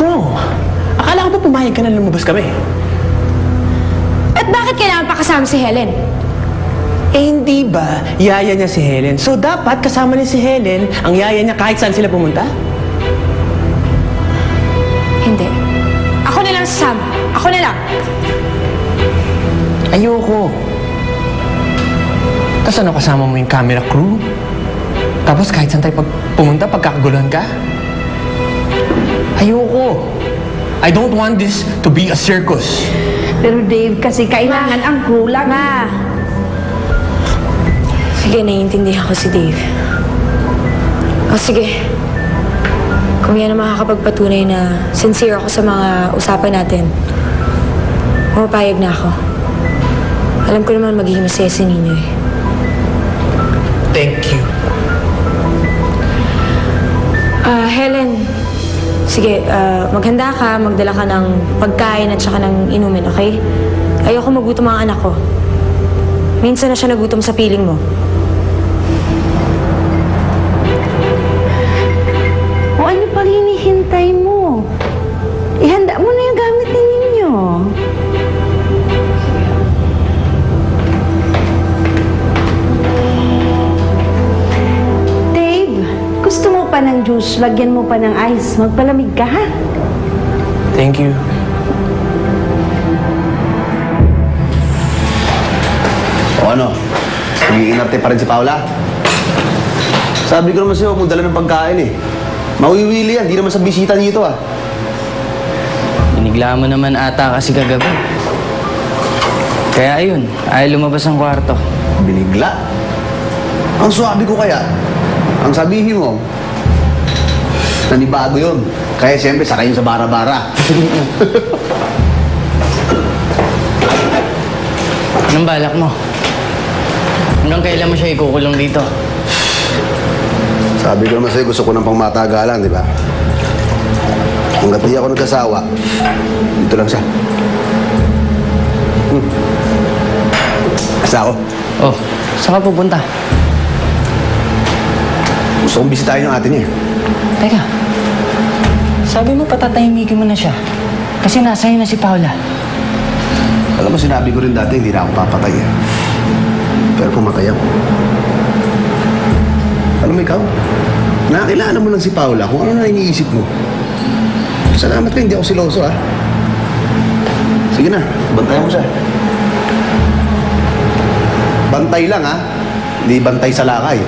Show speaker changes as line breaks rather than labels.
wrong? Akala ko ba pumayag ka na lumabas kami?
At bakit kailangan pa kasama si Helen?
Eh, hindi ba yaya niya si Helen? So, dapat kasama niya si Helen ang yaya niya kahit saan sila pumunta?
Hindi. Ako na lang sasama. Ako na lang.
Ayoko. Tapos ano, kasama mo yung camera crew? Tapos kahit saan tayo pumunta, pagkakaguluhan ka? Ayoko. I don't want this to be a circus.
Pero Dave, kasi kailangan ang crew lang.
Ma! Sige, naiintindihan ko si Dave. O sige. Kung yan ang makakapagpatunay na sincere ako sa mga usapan natin, pumapayag na ako. Alam ko naman magiging masaya si Ninoy.
Thank you.
Helen, sige, maghanda ka, magdala ka ng pagkain at saka ng inumin, okay? Ayoko magutom ang anak ko. Minsan na siya nagutom sa piling mo.
O ano pang hinihintay mo? Ihanda mo na yung gamit ninyo. Dave, gusto mo pa ng juice? Lagyan mo pa ng ice. Magpalamig ka, ha?
Thank you.
O ano? Nag-iinarte pa rin si Paula? Sabi ko naman sa'yo, huwag mong dala ng pagkain eh. Mawiwili yan, di naman sa bisita nito ah.
Binigla mo naman ata kasi kagabi. Kaya ayun, ayaw lumabas ang kwarto.
Binigla? Ang swabe ko kaya. Ang sabihin mo, nanibago yun. Kaya siyempre, sakay yun sa bara-bara.
Anong balak mo? Hanggang kailan mo siya ikukulong dito?
Sabi ko naman sa'yo, gusto ko ng pangmatagalan, di ba? Hanggat di ako nagkasawa, dito lang siya. Asa ako?
Oh, saan ka pupunta?
Gusto kong bisitahin yung ate niya.
Teka, sabi mo patatahimikin mo na siya. Kasi nasa'yo na si Paula.
Alam mo, sinabi ko rin dati, hindi na ako papatay eh. Pero pumatay ako. Alam mo ikaw, nakakilala mo lang si Paula kung ano na iniisip mo. Salamat ka, hindi ako siloso ah. Sige na, bantayan mo siya. Bantay lang ah, hindi bantay sa lakay.